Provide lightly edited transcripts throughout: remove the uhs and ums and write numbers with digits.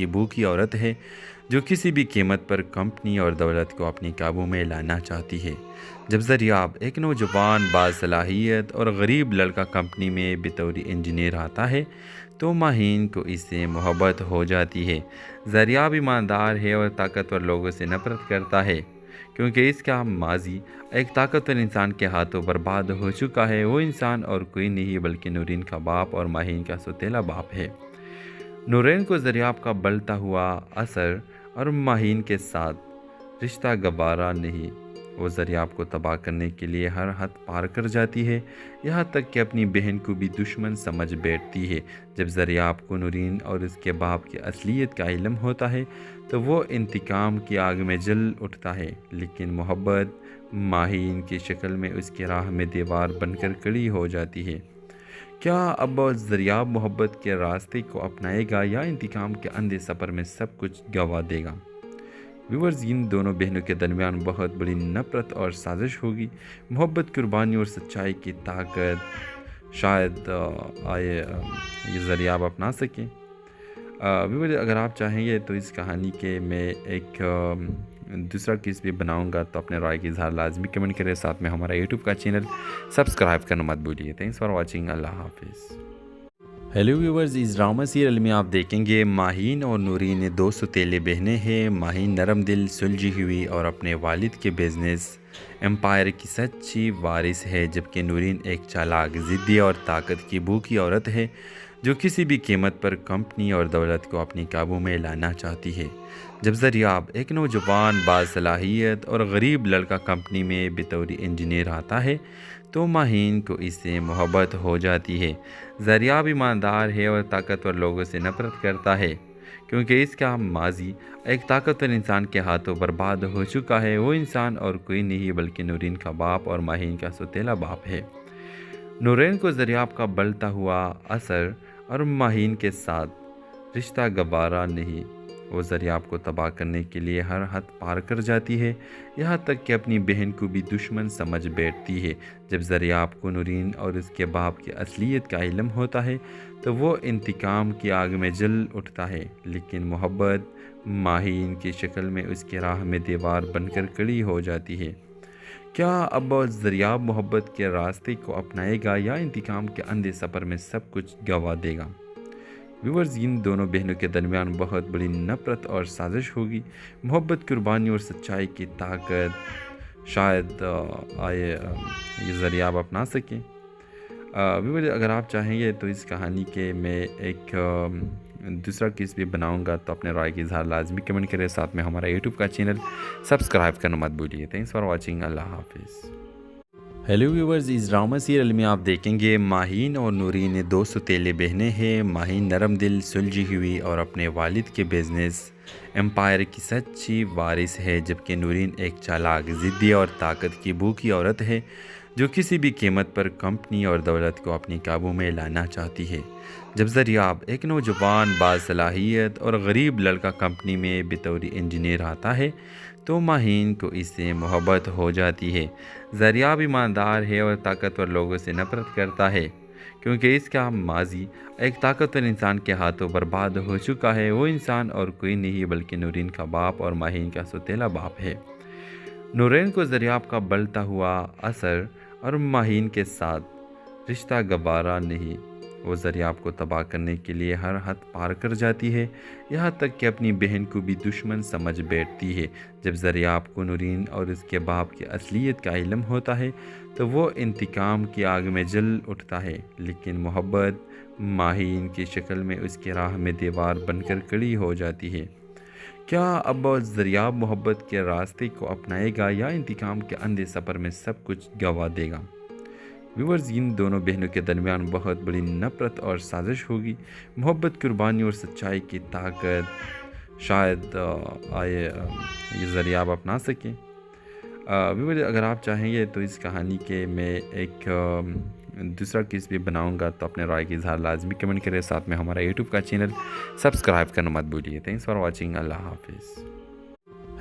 کی بھوکی عورت ہے جو کسی بھی قیمت پر کمپنی اور دولت کو اپنے قابو میں لانا چاہتی ہے۔ جب زریاب ایک نوجوان باصلاحیت اور غریب لڑکا کمپنی میں بطور انجینئر آتا ہے تو ماہین کو اس سے محبت ہو جاتی ہے۔ زریاب ایماندار ہے اور طاقتور لوگوں سے نفرت کرتا ہے کیونکہ اس کا ماضی ایک طاقتور انسان کے ہاتھوں برباد ہو چکا ہے۔ وہ انسان اور کوئی نہیں بلکہ نورین کا باپ اور ماہین کا سوتیلا باپ ہے۔ نورین کو زریاب کا بڑھتا ہوا اثر اور ماہین کے ساتھ رشتہ گوارا نہیں۔ وہ زریاب کو تباہ کرنے کے لیے ہر حد پار کر جاتی ہے، یہاں تک کہ اپنی بہن کو بھی دشمن سمجھ بیٹھتی ہے۔ جب زریاب کو نورین اور اس کے باپ کی اصلیت کا علم ہوتا ہے تو وہ انتقام کی آگ میں جل اٹھتا ہے، لیکن محبت ماہین کی شکل میں اس کی راہ میں دیوار بن کر کھڑی ہو جاتی ہے۔ کیا اب زریاب محبت کے راستے کو اپنائے گا یا انتقام کے اندھے سفر میں سب کچھ گنوا دے گا؟ ویورز، ان دونوں بہنوں کے درمیان بہت بڑی نفرت اور سازش ہوگی۔ محبت، قربانی اور سچائی کی طاقت شاید یہ زریاب اپنا سکیں۔ ویورز، اگر آپ چاہیں گے تو اس کہانی کے میں ایک دوسرا کس بھی بناؤں گا تو اپنے رائے کی اظہار لازمی کمنٹ کریں، ساتھ میں ہمارا یوٹیوب کا چینل سبسکرائب کرنا مت بھولیے۔ تھینکس فار واچنگ، اللہ حافظ۔ ہیلو ویورز، اس ڈرامہ سیریل میں آپ دیکھیں گے ماہین اور نورین دو سوتیلے بہنیں ہیں۔ ماہین نرم دل، سلجھی ہوئی اور اپنے والد کے بزنس امپائر کی سچی وارث ہے، جبکہ نورین ایک چالاک، ضدی اور طاقت کی بھوکی عورت ہے جو کسی بھی قیمت پر کمپنی اور دولت کو اپنے قابو میں لانا چاہتی ہے۔ جب زریاب ایک نوجوان باصلاحیت اور غریب لڑکا کمپنی میں بطور انجینئر آتا ہے تو ماہین کو اس سے محبت ہو جاتی ہے۔ زریاب ایماندار ہے اور طاقتور لوگوں سے نفرت کرتا ہے کیونکہ اس کا ماضی ایک طاقتور انسان کے ہاتھوں برباد ہو چکا ہے۔ وہ انسان اور کوئی نہیں بلکہ نورین کا باپ اور ماہین کا سوتیلا باپ ہے۔ نورین کو زریاب کا بڑھتا ہوا اثر اور ماہین کے ساتھ رشتہ گوارا نہیں۔ وہ زریاب کو تباہ کرنے کے لیے ہر حد پار کر جاتی ہے، یہاں تک کہ اپنی بہن کو بھی دشمن سمجھ بیٹھتی ہے۔ جب زریاب کو نورین اور اس کے باپ کی اصلیت کا علم ہوتا ہے تو وہ انتقام کی آگ میں جل اٹھتا ہے، لیکن محبت ماہین کی شکل میں اس کی راہ میں دیوار بن کر کھڑی ہو جاتی ہے۔ کیا اب زریاب محبت کے راستے کو اپنائے گا یا انتقام کے اندھے سفر میں سب کچھ گنوا دے گا؟ ویورز، ان دونوں بہنوں کے درمیان بہت بڑی نفرت اور سازش ہوگی۔ محبت، قربانی اور سچائی کی طاقت شاید یہ زریاب اپنا سکیں۔ ویورز، اگر آپ چاہیں گے تو اس کہانی کے میں ایک دوسرا کس بھی بناؤں گا تو اپنے رائے کی اظہار لازمی کمنٹ کریں، ساتھ میں ہمارا یوٹیوب کا چینل سبسکرائب کرنا مت بھولیے۔ تھینکس فار واچنگ، اللہ حافظ۔ ہیلو ویورز، اس ڈرامہ سیریل میں آپ دیکھیں گے ماہین اور نورین دو سوتیلے بہنیں ہیں۔ ماہین نرم دل، سلجھی ہوئی اور اپنے والد کے بزنس امپائر کی سچی وارث ہے، جبکہ نورین ایک چالاک، ضدی اور طاقت کی بھوکی عورت ہے جو کسی بھی قیمت پر کمپنی اور دولت کو اپنے قابو میں لانا چاہتی ہے۔ جب زریاب ایک نوجوان باصلاحیت اور غریب لڑکا کمپنی میں بطور انجینئر آتا ہے تو ماہین کو اس سے محبت ہو جاتی ہے۔ زریاب ایماندار ہے اور طاقتور لوگوں سے نفرت کرتا ہے کیونکہ اس کا ماضی ایک طاقتور انسان کے ہاتھوں برباد ہو چکا ہے۔ وہ انسان اور کوئی نہیں بلکہ نورین کا باپ اور ماہین کا سوتیلا باپ ہے۔ نورین کو زریاب کا بڑھتا ہوا اثر اور ماہین کے ساتھ رشتہ گوارا نہیں۔ وہ زریاب کو تباہ کرنے کے لیے ہر حد پار کر جاتی ہے، یہاں تک کہ اپنی بہن کو بھی دشمن سمجھ بیٹھتی ہے۔ جب زریاب کو نورین اور اس کے باپ کی اصلیت کا علم ہوتا ہے تو وہ انتقام کی آگ میں جل اٹھتا ہے، لیکن محبت ماہین کی شکل میں اس کی راہ میں دیوار بن کر کھڑی ہو جاتی ہے۔ کیا اب زریاب محبت کے راستے کو اپنائے گا یا انتقام کے اندھے سفر میں سب کچھ گنوا دے گا؟ ویورز، ان دونوں بہنوں کے درمیان بہت بڑی نفرت اور سازش ہوگی۔ محبت، قربانی اور سچائی کی طاقت شاید یہ زریاب اپنا سکیں۔ ویورز، اگر آپ چاہیں گے تو اس کہانی کے میں ایک دوسرا کس بھی بناؤں گا تو اپنے رائے کی اظہار لازمی کمنٹ کریں، ساتھ میں ہمارا یوٹیوب کا چینل سبسکرائب کرنا مت بھولیے۔ تھینکس فار واچنگ، اللہ حافظ۔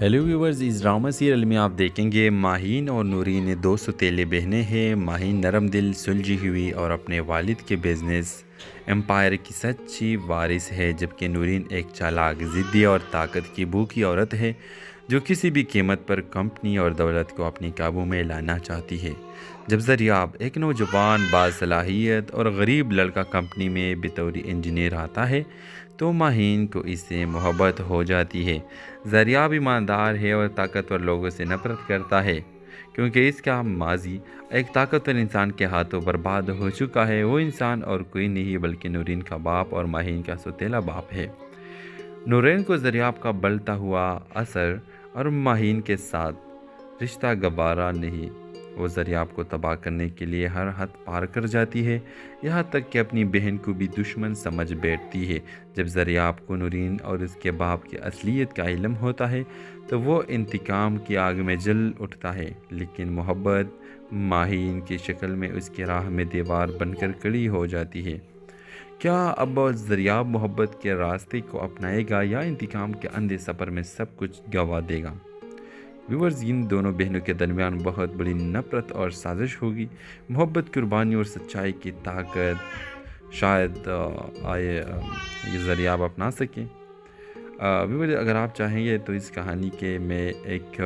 ہیلو ویورز، اس ڈرامہ سیریل میں آپ دیکھیں گے ماہین اور نورین دو سوتیلے بہنیں ہیں۔ ماہین نرم دل، سلجھی ہوئی اور اپنے والد کے بزنس امپائر کی سچی وارث ہے، جبکہ نورین ایک چالاک، ضدی اور طاقت کی بھوکی عورت ہے جو کسی بھی قیمت پر کمپنی اور دولت کو اپنے قابو میں لانا چاہتی ہے۔ جب زریاب، ایک نوجوان باصلاحیت اور غریب لڑکا کمپنی میں بطور انجینئر آتا ہے تو ماہین کو اس سے محبت ہو جاتی ہے۔ زریاب ایماندار ہے اور طاقتور لوگوں سے نفرت کرتا ہے کیونکہ اس کا ماضی ایک طاقتور انسان کے ہاتھوں برباد ہو چکا ہے۔ وہ انسان اور کوئی نہیں بلکہ نورین کا باپ اور ماہین کا سوتیلا باپ ہے۔ نورین کو زریاب کا بلتا ہوا اثر اور ماہین کے ساتھ رشتہ گوارا نہیں۔ وہ زریاب کو تباہ کرنے کے لیے ہر حد پار کر جاتی ہے، یہاں تک کہ اپنی بہن کو بھی دشمن سمجھ بیٹھتی ہے۔ جب زریاب کو نورین اور اس کے باپ کی اصلیت کا علم ہوتا ہے تو وہ انتقام کی آگ میں جل اٹھتا ہے، لیکن محبت ماہین کی شکل میں اس کی راہ میں دیوار بن کر کھڑی ہو جاتی ہے۔ کیا اب زریاب محبت کے راستے کو اپنائے گا یا انتقام کے اندھے سفر میں سب کچھ گنوا دے گا؟ ویورز، ان دونوں بہنوں کے درمیان بہت بڑی نفرت اور سازش ہوگی۔ محبت، قربانی اور سچائی کی طاقت شاید یہ زریاب اپنا سکیں۔ ویورز، اگر آپ چاہیں گے تو اس کہانی کے میں ایک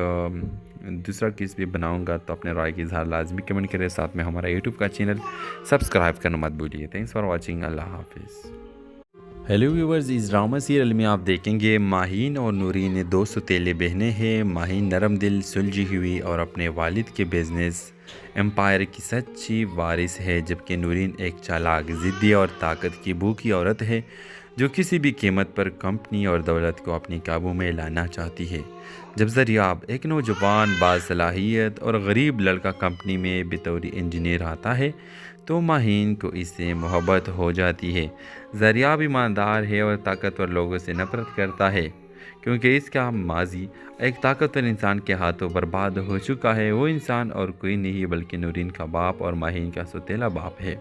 دوسرا کیس بھی بناؤں گا، تو اپنے رائے کی اظہار لازمی کمنٹ کریں، ساتھ میں ہمارا یوٹیوب کا چینل سبسکرائب کرنا مت بھولیے۔ تھینکس فار واچنگ، اللہ حافظ۔ ہیلو ویورز، اس ڈرامہ سیریل میں آپ دیکھیں گے ماہین اور نورین دو سوتیلے بہنیں ہیں۔ ماہین نرم دل، سلجھی ہوئی اور اپنے والد کے بزنس امپائر کی سچی وارث ہے، جبکہ نورین ایک چالاک، ضدی اور طاقت کی بھوکی عورت ہے جو کسی بھی قیمت پر کمپنی اور دولت کو اپنے قابو میں لانا چاہتی ہے۔ جب زریاب، ایک نوجوان باصلاحیت اور غریب لڑکا کمپنی میں بطور انجینئر آتا ہے تو ماہین کو اس سے محبت ہو جاتی ہے۔ زریاب ایماندار ہے اور طاقتور لوگوں سے نفرت کرتا ہے کیونکہ اس کا ماضی ایک طاقتور انسان کے ہاتھوں برباد ہو چکا ہے۔ وہ انسان اور کوئی نہیں بلکہ نورین کا باپ اور ماہین کا سوتیلا باپ ہے۔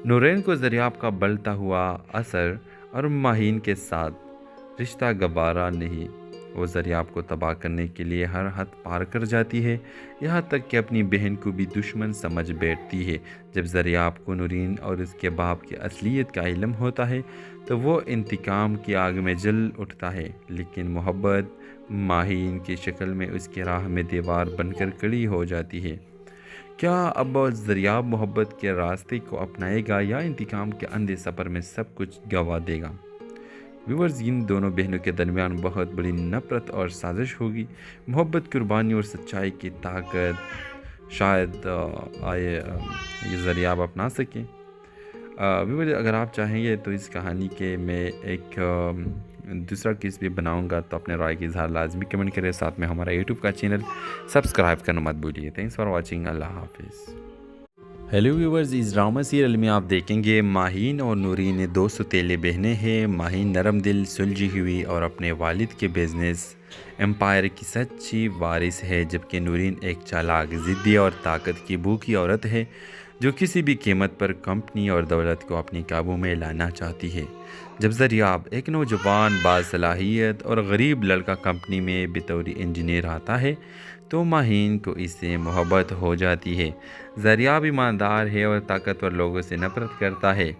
نورین کو زریاب کا بلتا ہوا اثر اور ماہین کے ساتھ رشتہ گوارا نہیں۔ وہ زریاب کو تباہ کرنے کے لیے ہر حد پار کر جاتی ہے، یہاں تک کہ اپنی بہن کو بھی دشمن سمجھ بیٹھتی ہے۔ جب زریاب کو نورین اور اس کے باپ کی اصلیت کا علم ہوتا ہے تو وہ انتقام کی آگ میں جل اٹھتا ہے، لیکن محبت ماہین کی شکل میں اس کی راہ میں دیوار بن کر کھڑی ہو جاتی ہے۔ کیا اب زریاب محبت کے راستے کو اپنائے گا یا انتقام کے اندھے سفر میں سب کچھ گنوا دے گا؟ ویورز، ان دونوں بہنوں کے درمیان بہت بڑی نفرت اور سازش ہوگی۔ محبت، قربانی اور سچائی کی طاقت شاید یہ زریاب اپنا سکیں۔ ویورز، اگر آپ چاہیں گے تو اس کہانی کے میں ایک دوسرا کیس بھی بناؤں گا، تو اپنے رائے کی اظہار لازمی کمنٹ کریں، ساتھ میں ہمارا یوٹیوب کا چینل سبسکرائب کرنا مت بھولیے۔ تھینکس فار واچنگ، اللہ حافظ۔ ہیلو ویورز، اس ڈرامہ سیریل میں آپ دیکھیں گے ماہین اور نورین دو سوتیلے بہنیں ہیں۔ ماہین نرم دل، سلجھی ہوئی اور اپنے والد کے بزنس امپائر کی سچی وارث ہے، جبکہ نورین ایک چالاک، ضدی اور طاقت کی بھوکی عورت ہے جو کسی بھی قیمت پر کمپنی اور دولت کو اپنے قابو میں لانا چاہتی ہے۔ جب زریاب، ایک نوجوان باصلاحیت اور غریب لڑکا کمپنی میں بطور انجینئر آتا ہے تو ماہین کو اس سے محبت ہو جاتی ہے۔ زریاب ایماندار ہے اور طاقتور لوگوں سے نفرت کرتا ہے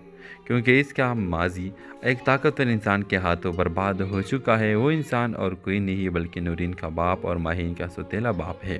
کیونکہ اس کا ماضی ایک طاقتور انسان کے ہاتھوں برباد ہو چکا ہے۔ وہ انسان اور کوئی نہیں بلکہ نورین کا باپ اور ماہین کا سوتیلا باپ ہے۔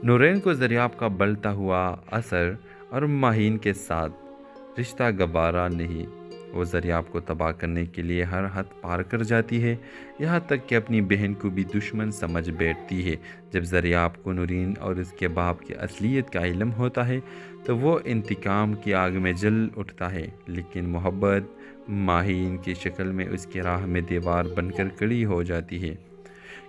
نورین کو زریاب کا بلتا ہوا اثر اور ماہین کے ساتھ رشتہ گوارا نہیں۔ وہ زریاب کو تباہ کرنے کے لیے ہر حد پار کر جاتی ہے، یہاں تک کہ اپنی بہن کو بھی دشمن سمجھ بیٹھتی ہے۔ جب زریاب کو نورین اور اس کے باپ کی اصلیت کا علم ہوتا ہے تو وہ انتقام کی آگ میں جل اٹھتا ہے، لیکن محبت ماہین کی شکل میں اس کی راہ میں دیوار بن کر کھڑی ہو جاتی ہے۔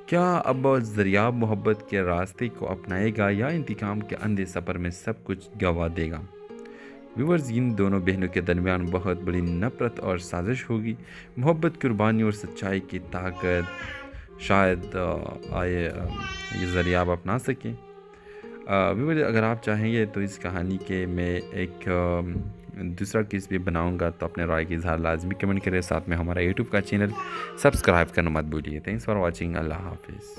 کیا اب زریاب محبت کے راستے کو اپنائے گا یا انتقام کے اندھے سفر میں سب کچھ گنوا دے گا؟ ویورز، ان دونوں بہنوں کے درمیان بہت بڑی نفرت اور سازش ہوگی۔ محبت، قربانی اور سچائی کی طاقت شاید یہ زریاب اپنا سکیں۔ ویورز، اگر آپ چاہیں گے تو اس کہانی کے میں ایک دوسرا کیس بھی بناؤں گا، تو اپنے رائے کی اظہار لازمی کمنٹ کریں، ساتھ میں ہمارا یوٹیوب کا چینل سبسکرائب کرنا مت بھولیے۔ تھینکس فار واچنگ، اللہ حافظ۔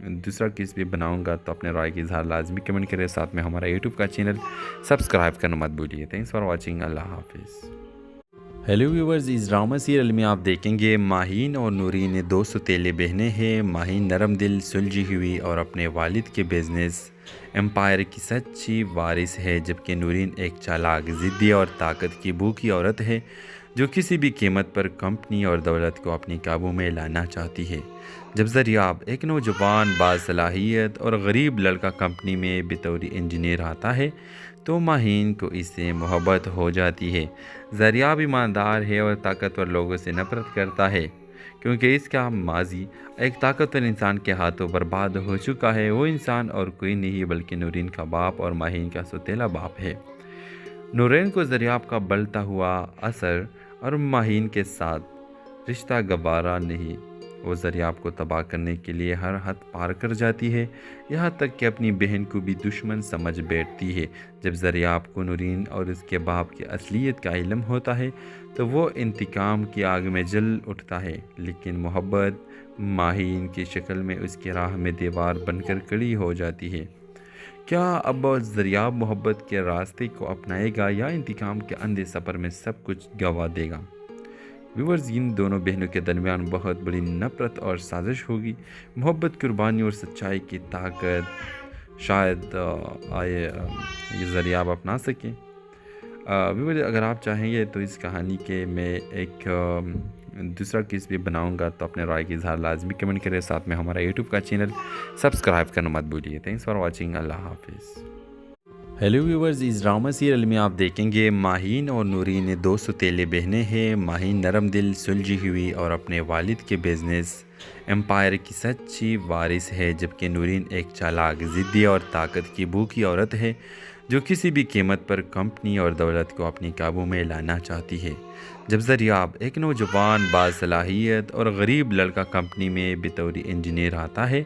دوسرا کس بھی بناؤں گا تو اپنے رائے کی اظہار لازمی کمنٹ کریں، ساتھ میں ہمارا یوٹیوب کا چینل سبسکرائب کرنا مت بھولیے۔ تھینکس فار واچنگ، اللہ حافظ۔ ہیلو ویورز، اس ڈرامہ سیریل میں آپ دیکھیں گے ماہین اور نورین دو سوتیلے بہنیں ہیں۔ ماہین نرم دل، سلجھی ہوئی اور اپنے والد کے بزنس امپائر کی سچی وارث ہے، جبکہ نورین ایک چالاک، ضدی اور طاقت کی بھوکی عورت ہے جو کسی بھی قیمت پر کمپنی اور دولت کو اپنے قابو میں لانا چاہتی ہے۔ جب زریاب، ایک نوجوان باصلاحیت اور غریب لڑکا کمپنی میں بطور انجینئر آتا ہے تو ماہین کو اس سے محبت ہو جاتی ہے۔ زریاب ایماندار ہے اور طاقتور لوگوں سے نفرت کرتا ہے کیونکہ اس کا ماضی ایک طاقتور انسان کے ہاتھوں برباد ہو چکا ہے۔ وہ انسان اور کوئی نہیں بلکہ نورین کا باپ اور ماہین کا سوتیلا باپ ہے۔ نورین کو زریاب کا بڑھتا ہوا اثر اور ماہین کے ساتھ رشتہ گوارا نہیں۔ وہ زریاب کو تباہ کرنے کے لیے ہر حد پار کر جاتی ہے، یہاں تک کہ اپنی بہن کو بھی دشمن سمجھ بیٹھتی ہے۔ جب زریاب کو نورین اور اس کے باپ کی اصلیت کا علم ہوتا ہے تو وہ انتقام کی آگ میں جل اٹھتا ہے، لیکن محبت ماہین کی شکل میں اس کی راہ میں دیوار بن کر کھڑی ہو جاتی ہے۔ کیا اب زریاب محبت کے راستے کو اپنائے گا یا انتقام کے اندھے سفر میں سب کچھ گنوا دے گا؟ ویورز، ان دونوں بہنوں کے درمیان بہت بڑی نفرت اور سازش ہوگی۔ محبت، قربانی اور سچائی کی طاقت شاید یہ زریاب اپنا سکیں۔ ویورز، اگر آپ چاہیں گے تو اس کہانی کے میں ایک دوسرا کس بھی بناؤں گا تو اپنے رائے کی اظہار لازمی کمنٹ کریں، ساتھ میں ہمارا یوٹیوب کا چینل سبسکرائب کرنا مت بھولیے۔ تھینکس فار واچنگ، اللہ حافظ۔ ہیلو ویورز، اس ڈرامہ سیریل میں آپ دیکھیں گے ماہین اور نورین دو سوتیلے بہنیں ہیں۔ ماہین نرم دل، سلجھی ہوئی اور اپنے والد کے بزنس امپائر کی سچی وارث ہے، جبکہ نورین ایک چالاک، ضدی اور طاقت کی بھوکی عورت ہے جو کسی بھی قیمت پر کمپنی اور دولت کو اپنے قابو میں لانا چاہتی ہے۔ جب زریاب، ایک نوجوان باصلاحیت اور غریب لڑکا کمپنی میں بطور انجینئر آتا ہے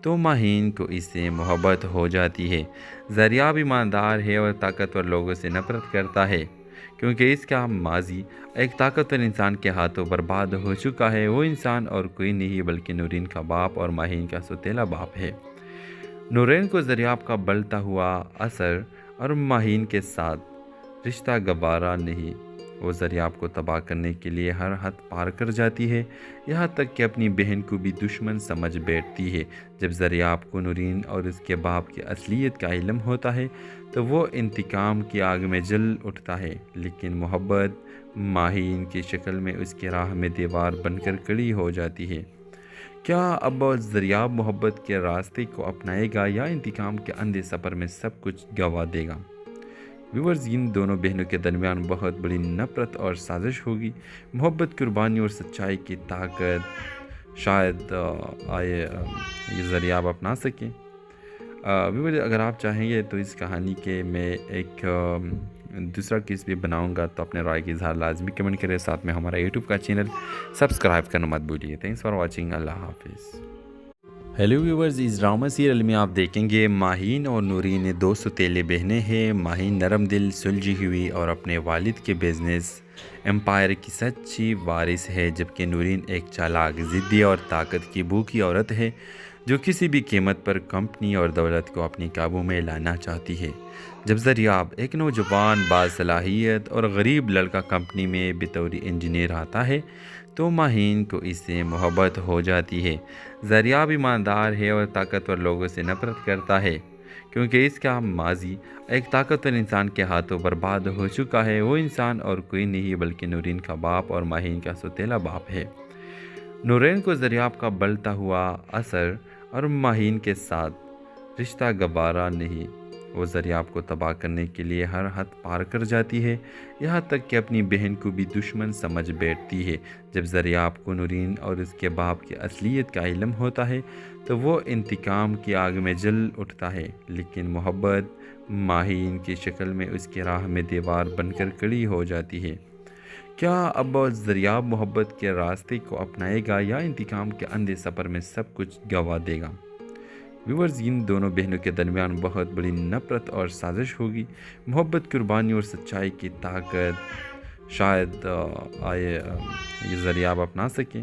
تو ماہین کو اس سے محبت ہو جاتی ہے۔ زریاب ایماندار ہے اور طاقتور لوگوں سے نفرت کرتا ہے کیونکہ اس کا ماضی ایک طاقتور انسان کے ہاتھوں برباد ہو چکا ہے۔ وہ انسان اور کوئی نہیں بلکہ نورین کا باپ اور ماہین کا سوتیلا باپ ہے۔ نورین کو زریاب کا بڑھتا ہوا اثر اور ماہین کے ساتھ رشتہ گوارا نہیں۔ وہ زریاب کو تباہ کرنے کے لیے ہر حد پار کر جاتی ہے، یہاں تک کہ اپنی بہن کو بھی دشمن سمجھ بیٹھتی ہے۔ جب زریاب کو نورین اور اس کے باپ کی اصلیت کا علم ہوتا ہے تو وہ انتقام کی آگ میں جل اٹھتا ہے، لیکن محبت ماہین کی شکل میں اس کی راہ میں دیوار بن کر کھڑی ہو جاتی ہے۔ کیا اب زریاب محبت کے راستے کو اپنائے گا یا انتقام کے اندھے سفر میں سب کچھ گنوا دے گا؟ ویورز، ان دونوں بہنوں کے درمیان بہت بڑی نفرت اور سازش ہوگی۔ محبت، قربانی اور سچائی کی طاقت شاید یہ زریاب اپنا سکیں۔ ویورز، اگر آپ چاہیں گے تو اس کہانی کے میں ایک دوسرا کس بھی بناؤں گا تو اپنے رائے کی اظہار لازمی کمنٹ کریں، ساتھ میں ہمارا یوٹیوب کا چینل سبسکرائب کرنا مت بھولیے۔ تھینکس فار واچنگ، اللہ حافظ۔ ہیلو ویورز، اس ڈرامہ سیریل میں آپ دیکھیں گے ماہین اور نورین دو سوتیلے بہنیں ہیں۔ ماہین نرم دل، سلجھی ہوئی اور اپنے والد کے بزنس امپائر کی سچی وارث ہے، جبکہ نورین ایک چالاک، ضدی اور طاقت کی بھوکی عورت ہے جو کسی بھی قیمت پر کمپنی اور دولت کو اپنے قابو میں لانا چاہتی ہے۔ جب زریاب، ایک نوجوان باصلاحیت اور غریب لڑکا کمپنی میں بطور انجینئر آتا ہے تو ماہین کو اس سے محبت ہو جاتی ہے۔ زریاب ایماندار ہے اور طاقتور لوگوں سے نفرت کرتا ہے کیونکہ اس کا ماضی ایک طاقتور انسان کے ہاتھوں برباد ہو چکا ہے۔ وہ انسان اور کوئی نہیں بلکہ نورین کا باپ اور ماہین کا سوتیلا باپ ہے۔ نورین کو زریاب کا بڑھتا ہوا اثر اور ماہین کے ساتھ رشتہ گوارا نہیں۔ وہ زریاب کو تباہ کرنے کے لیے ہر حد پار کر جاتی ہے، یہاں تک کہ اپنی بہن کو بھی دشمن سمجھ بیٹھتی ہے۔ جب زریاب کو نورین اور اس کے باپ کی اصلیت کا علم ہوتا ہے تو وہ انتقام کی آگ میں جل اٹھتا ہے، لیکن محبت ماہین کی شکل میں اس کی راہ میں دیوار بن کر کھڑی ہو جاتی ہے۔ کیا اب زریاب محبت کے راستے کو اپنائے گا یا انتقام کے اندھے سفر میں سب کچھ گنوا دے گا؟ ویورز، ان دونوں بہنوں کے درمیان بہت بڑی نفرت اور سازش ہوگی۔ محبت، قربانی اور سچائی کی طاقت شاید یہ زریاب اپنا سکیں۔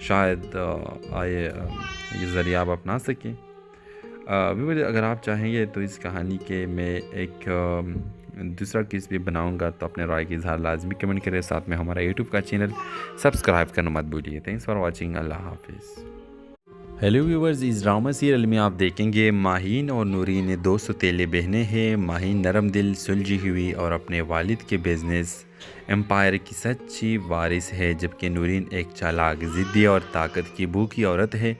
شاید یہ ذریعہ آپ اپنا سکیں۔ ویور اگر آپ چاہیں گے تو اس کہانی کے میں ایک دوسرا کس بھی بناؤں گا، تو اپنے رائے کی اظہار لازمی کمنٹ کریں، ساتھ میں ہمارا یوٹیوب کا چینل سبسکرائب کرنا مت بھولیے۔ تھینکس فار واچنگ، اللہ حافظ۔ ہیلو ویورز، اس ڈرامہ سیریل میں آپ دیکھیں گے ماہین اور نورین دو سوتیلے بہنیں ہیں۔ ماہین نرم دل، سلجھی ہوئی اور اپنے والد کے بزنس امپائر کی سچی وارث ہے، جبکہ نورین ایک چالاک، ضدی اور طاقت کی بھوکی عورت ہے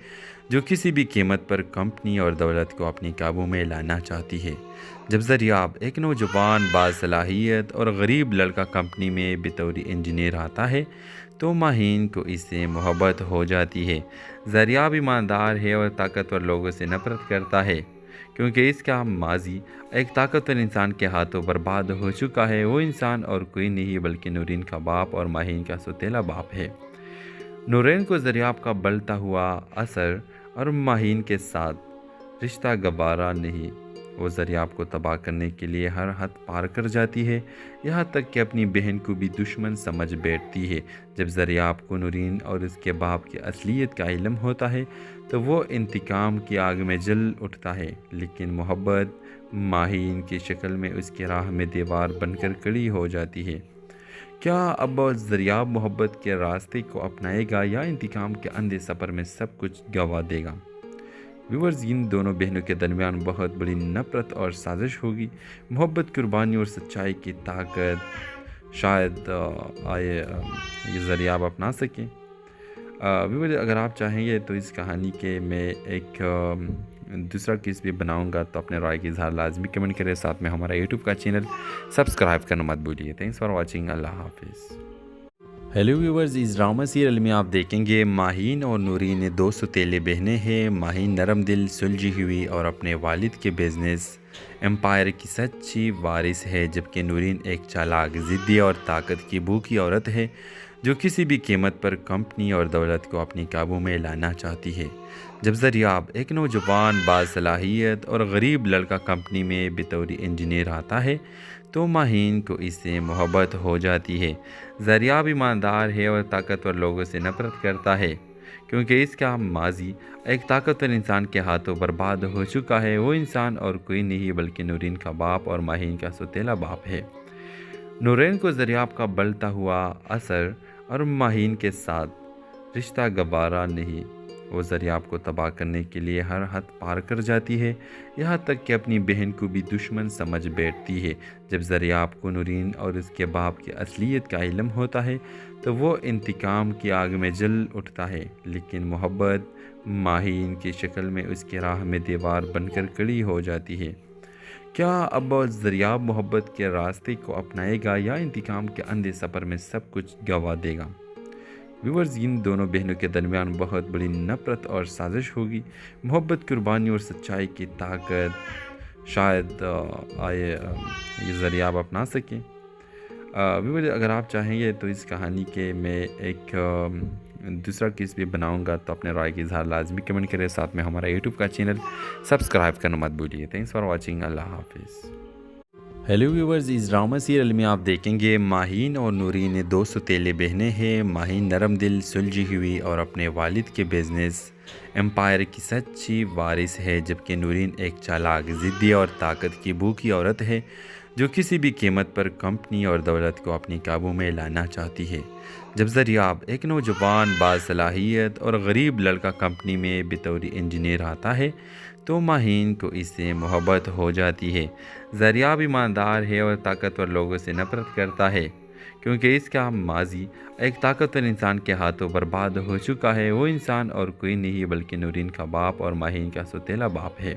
جو کسی بھی قیمت پر کمپنی اور دولت کو اپنے قابو میں لانا چاہتی ہے۔ جب ذریعہ ایک نوجوان باصلاحیت اور غریب لڑکا کمپنی میں بطور انجینئر آتا ہے تو ماہین کو اس سے محبت ہو جاتی ہے۔ ذریعہ ایماندار ہے اور طاقتور لوگوں سے نفرت کرتا ہے کیونکہ اس کا ماضی ایک طاقتور انسان کے ہاتھوں برباد ہو چکا ہے۔ وہ انسان اور کوئی نہیں بلکہ نورین کا باپ اور ماہین کا سوتیلا باپ ہے۔ نورین کو ذریعہ کا بلتا ہوا اثر اور ماہین کے ساتھ رشتہ گوارا نہیں۔ وہ ذریعہ کو تباہ کرنے کے لیے ہر حد پار کر جاتی ہے، یہاں تک کہ اپنی بہن کو بھی دشمن سمجھ بیٹھتی ہے۔ جب ذریعہ کو نورین اور اس کے باپ کی اصلیت کا علم ہوتا ہے تو وہ انتقام کی آگ میں جل اٹھتا ہے، لیکن محبت ماہین کی شکل میں اس کی راہ میں دیوار بن کر کھڑی ہو جاتی ہے۔ کیا اب ذریعہ محبت کے راستے کو اپنائے گا یا انتقام کے اندھے سفر میں سب کچھ گنوا دے گا؟ ویورز، ان دونوں بہنوں کے درمیان بہت بڑی نفرت اور سازش ہوگی۔ محبت، قربانی اور سچائی کی طاقت شاید یہ ذریعہ آپ اپنا سکیں۔ ویورز، اگر آپ چاہیں گے تو اس کہانی کے میں ایک دوسرا کس بھی بناؤں گا، تو اپنے رائے کی اظہار لازمی کمنٹ کریں، ساتھ میں ہمارا یوٹیوب کا چینل سبسکرائب کرنا مت بھولیے۔ تھینکس فار واچنگ، اللہ حافظ۔ ہیلو ویورز، اس ڈرامہ سیریل میں آپ دیکھیں گے ماہین اور نورین دو سوتیلے بہنیں ہیں۔ ماہین نرم دل، سلجھی ہوئی اور اپنے والد کے بزنس امپائر کی سچی وارث ہے، جبکہ نورین ایک چالاک، ضدی اور طاقت کی بھوکی عورت ہے جو کسی بھی قیمت پر کمپنی اور دولت کو اپنے قابو میں لانا چاہتی ہے۔ جب ذریعہ ایک نوجوان باصلاحیت اور غریب لڑکا کمپنی میں بطور انجینئر آتا ہے تو ماہین کو اس سے محبت ہو جاتی ہے۔ ذریعہ ایماندار ہے اور طاقتور لوگوں سے نفرت کرتا ہے کیونکہ اس کا ماضی ایک طاقتور انسان کے ہاتھوں برباد ہو چکا ہے۔ وہ انسان اور کوئی نہیں بلکہ نورین کا باپ اور ماہین کا سوتیلا باپ ہے۔ نورین کو ذریعہ کا بلتا ہوا اثر اور ماہین کے ساتھ رشتہ گوارا نہیں۔ وہ ذریعہ کو تباہ کرنے کے لیے ہر حد پار کر جاتی ہے، یہاں تک کہ اپنی بہن کو بھی دشمن سمجھ بیٹھتی ہے۔ جب ذریعہ کو نورین اور اس کے باپ کی اصلیت کا علم ہوتا ہے تو وہ انتقام کی آگ میں جل اٹھتا ہے، لیکن محبت ماہین کی شکل میں اس کی راہ میں دیوار بن کر کھڑی ہو جاتی ہے۔ کیا اب ذریعہ محبت کے راستے کو اپنائے گا یا انتقام کے اندھے سفر میں سب کچھ گنوا دے گا؟ ویورز، ان دونوں بہنوں کے درمیان بہت بڑی نفرت اور سازش ہوگی۔ محبت، قربانی اور سچائی کی طاقت شاید یہ ذریعہ آپ اپنا سکیں۔ ویورز، اگر آپ چاہیں گے تو اس کہانی کے میں ایک دوسرا کس بھی بناؤں گا، تو اپنے رائے کی اظہار لازمی کمنٹ کریں، ساتھ میں ہمارا یوٹیوب کا چینل سبسکرائب کرنا مت بھولیے۔ تھینکس فار واچنگ، اللہ حافظ۔ ہیلو ویورز، اس ڈرامہ سیریل میں آپ دیکھیں گے ماہین اور نورین دو سوتیلے بہنیں ہیں۔ ماہین نرم دل، سلجھی ہوئی اور اپنے والد کے بزنس امپائر کی سچی وارث ہے، جبکہ نورین ایک چالاک، ضدی اور طاقت کی بھوکی عورت ہے جو کسی بھی قیمت پر کمپنی اور دولت کو اپنے قابو میں لانا چاہتی ہے۔ جب ذریعہ ایک نوجوان باصلاحیت اور غریب لڑکا کمپنی میں بطور انجینئر آتا ہے تو ماہین کو اس سے محبت ہو جاتی ہے۔ ذریعہ ایماندار ہے اور طاقتور لوگوں سے نفرت کرتا ہے کیونکہ اس کا ماضی ایک طاقتور انسان کے ہاتھوں برباد ہو چکا ہے۔ وہ انسان اور کوئی نہیں بلکہ نورین کا باپ اور ماہین کا سوتیلا باپ ہے۔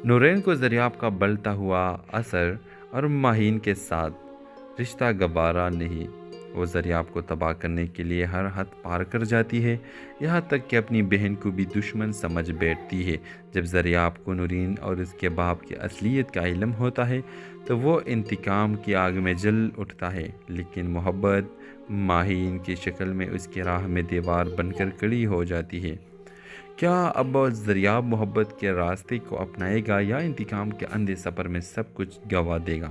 نورین کو ذریعہ کا بلتا ہوا اثر اور ماہین کے ساتھ رشتہ گوارا نہیں۔ وہ ذریعہ کو تباہ کرنے کے لیے ہر حد پار کر جاتی ہے، یہاں تک کہ اپنی بہن کو بھی دشمن سمجھ بیٹھتی ہے۔ جب ذریعہ کو نورین اور اس کے باپ کی اصلیت کا علم ہوتا ہے تو وہ انتقام کی آگ میں جل اٹھتا ہے، لیکن محبت ماہین کی شکل میں اس کی راہ میں دیوار بن کر کھڑی ہو جاتی ہے۔ کیا اب ذریعہ محبت کے راستے کو اپنائے گا یا انتقام کے اندھے سفر میں سب کچھ گنوا دے گا؟